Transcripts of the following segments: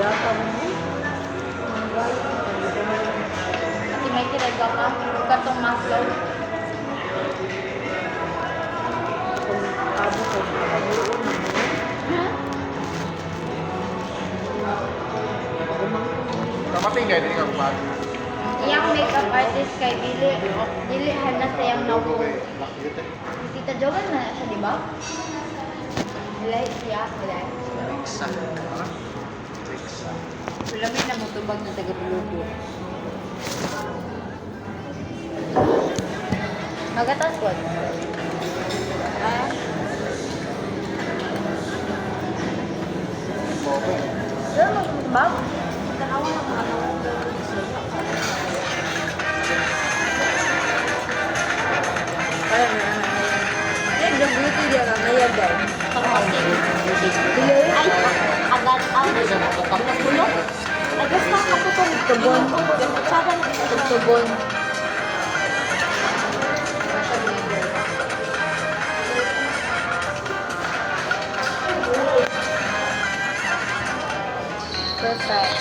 Yata mo mo. Kasi may kiraga ka. Katong maslow. Kung abo ko, kababuon mo. Kamating kayo din ang bag. Iyang makeup artist kay Dili na sayang Logo naupo. kay Lakit eh. Tita Jogan na siya, di ba? Hilay siya, hilay. Rixa. Ano? Rixa. Lamin na mo tubag ng taga-Pilugo. Magatas po. Ah? Bobo. Pero mag-bag? Tanawa na mga tawag daw ng isla. Kaya na yan. Eh, the beauty dia ka ngayon dahil. Ay, agad ang nagulong. Agas na kaputong tubon. Tsaka na tubon. Perfect.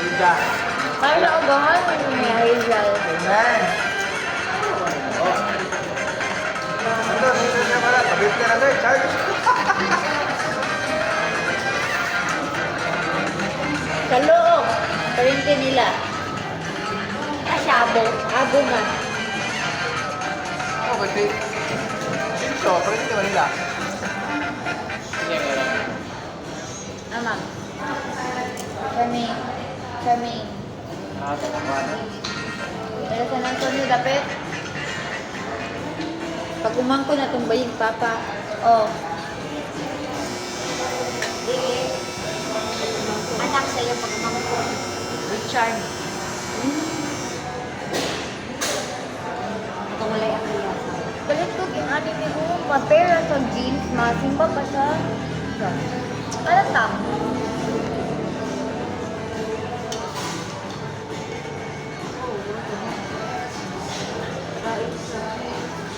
Ida. Kaya na agahan mo ni Hazel. Amen. Oh. Ano, sino siya pala? Kabit ka na sa'yo, Charles. Sa loob. Parinti nila. Asyabo. Abo nga. Oh, kasi. Dito, pero hindi naman nila. Amang. Charming. Charming. Ah, tama na. Pero San Antonio dapit. Pag umangko na itong bayig, Papa. Oh. Anak sa'yo pag umangko. Richard. Pagkawalay ang kaya. Balik ko kinani ni mo. Mapera sa jeans. Masimba pa siya. Ano ta?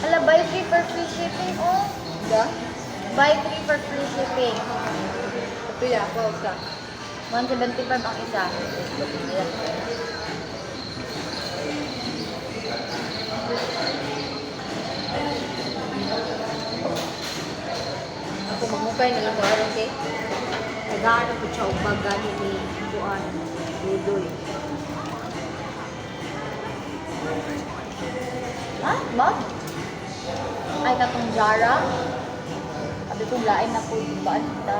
Hala, buy 3 for free shipping, oh. Da? Buy 3 for free shipping. Pila ako ka. 175 ang isa. Ako magmukay na lang araw kay. Tagaan ako siya ubagan ni Juan. Dudoy. Ha? Bag? Ay, katong Zara. Sabi ko, lain na po yung baan kita.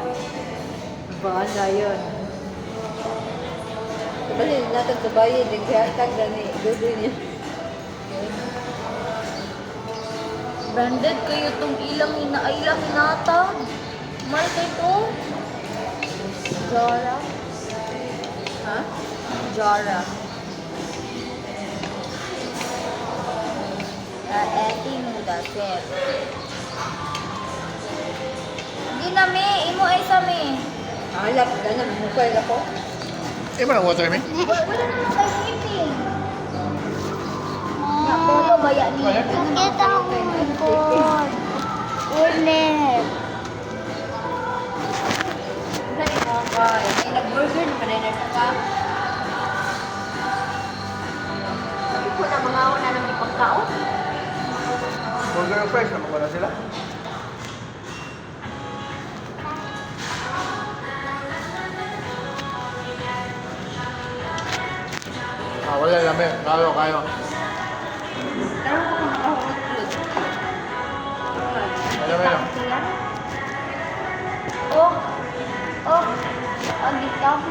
Baan na yun. Bali natin sa bayan, nagkakag na ni Dudoy niya. Branded kayo itong ilang hinata. Mahal kayo ito. Zara. Ha? Zara. Eti muda, sir. Hindi na, me. Imo ay sa me. Alap na na, mamukay ako. Eh, ba ang water, man? Wala naman kayo shipping. Napolo ba yan niya? Nakita ko ulit. Dali mo ka. May nag-burger na kanina sa ka. Sabi ko na mga ako na nang ipagkaon. Burger and fries, naman na sila. Ah, wala namin. Kayo. Pero ako kung nakahulog. Alam mo yun. Oh. Ang discount.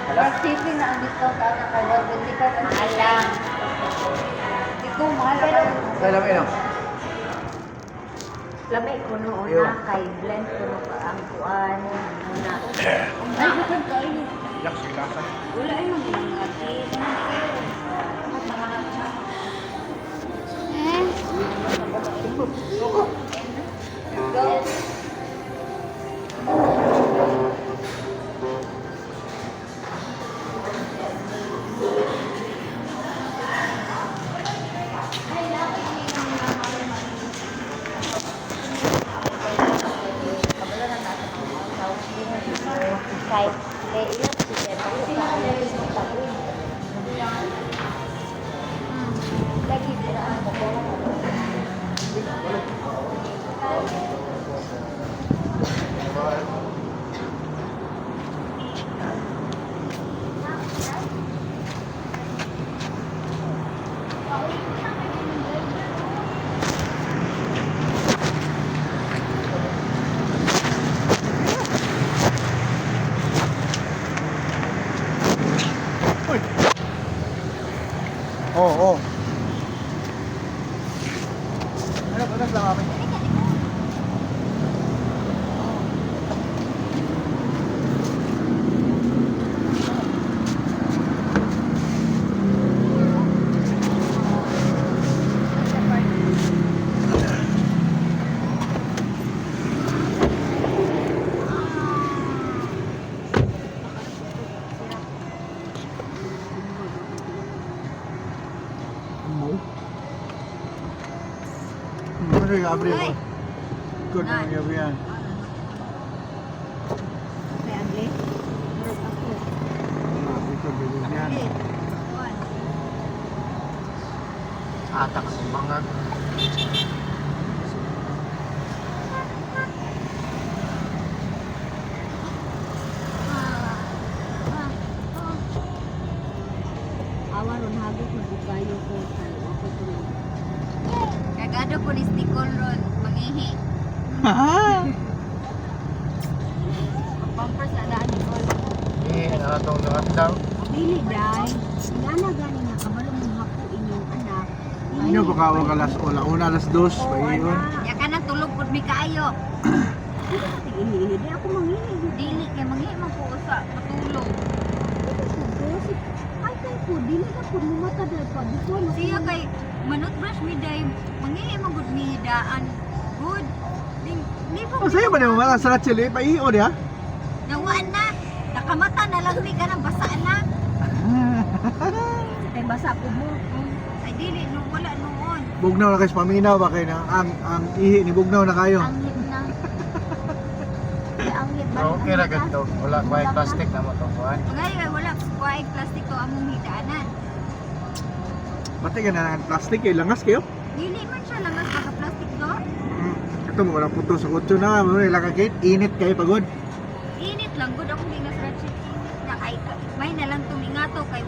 Hala? Shipping na ang discount ata kay 125 ang Mahal lang. Hindi ko mahal Pero, Alam mo yun. lamay ko noon Yo. na kay blend ko no ka ang kuan na. ay, bakit kayo? Yak, sila ka. Wala yung mga ati. Kabalo na natin ang tawag. Kay ilan siya pa ko. Lagi piraan mo ko. Uy! Oo. Ano, patas lang kami. Ano yung abri mo? Good na yung yan. Kaya Able, murag ako. Ito, bilhin yan. Able, kuwan. Atak sa mga. Awan ron hagok magbukayo ko sa ako tulog. Kagado ko ni Stikol ron, mangihi. Pampers na daan ni Col. Atong lahat daw. Dili day. Sinana gani nga kabalo mong hapo inyong anak. Inyo pakawag alas una, alas dos. Pahiyon. Ya ka na tulog pud mi kaayo. Dili di ako mangihi. Dili kay mangihi man ko sa matulog. Ay kay po dili na pud mo mata dai pa before. Siya kay manut brush mi day mangihi man gud mi daan. Good. Di Oh, sa'yo ba naman wala sa chili? Pahiyon ya? nawaan na. Nakamata na lang mi ka nang basa na. Ay basa po mo. Ay dili no wala noon. Bugnaw na kayo sa paminaw ba kayo na ang ihi ni Bugnaw na kayo. Ang hip na. Ang hip ba? Okay ra ganito. Wala may plastic na mo to kuan. Ngayon wala kuwaig plastic to among hidaanan. Pati ka na ng plastic eh, langas kayo. Dili man siya langas baka plastic do. Ito mo walang puto sa kutso na, ilakakit, init kayo pagod. Init lang gud akong ginasrat siya. Na kay may na lang tumingato kay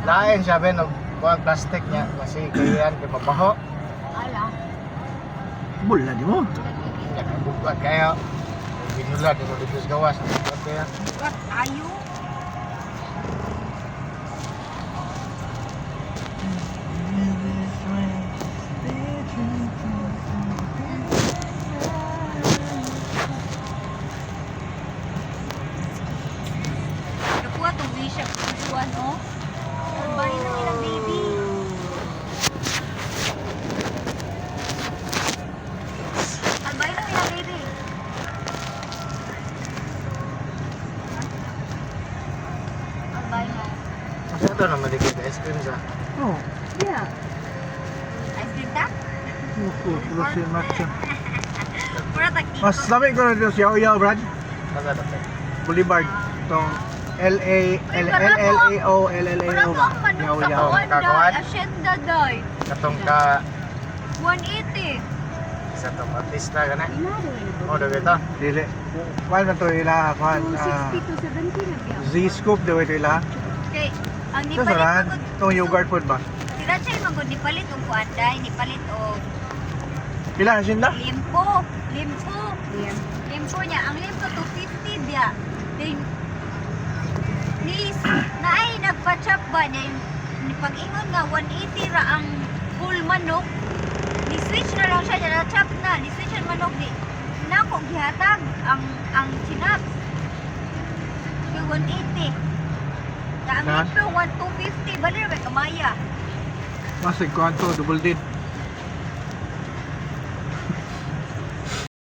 Lain siya ben og kuan plastic niya kasi kayan kay mabaho. ala. Bula di mo. Bugad kayo. Binulad dito dito sa gawas. Bugad kaya. Bukat ayo. Nakuha tong bishop kuan oh. Bari na ilang baby. Albay na ilang baby. Albay na. Kasi ito naman dikit ice cream sa. Oh, Yeah. Ice cream ta? puro si matcha. Pura tag Mas lamig ko na dito si Yaw Brad. Kaga dapat. Boulevard. Itong LLAO ba? Yaw Yaw. Kakawan? Asyenda day. Katong ka 180. sa tong artista ka na. Oh, daw ito. Dili. Kuan man to ila, kuan. 260 to 70 na biya. Z-scoop daw ito ila. Okay, ang Ito nipalit sa magod. itong yogurt food ba? Sila siya magod nipalit og kuanday, nipalit og Pila na sinda? limpo. Limpo niya. Ang limpo 250 biya. Then naay nagpa-chop ba niya ni pag-ingon nga 180 ra ang full manok. Ni switch na lang siya na chop na. Ni switch ang manok ni nako gihatag ang chinap. Yung 180. Na ang Na? limpo 1250 bali ra may kamaya. Masig kuan to, double did.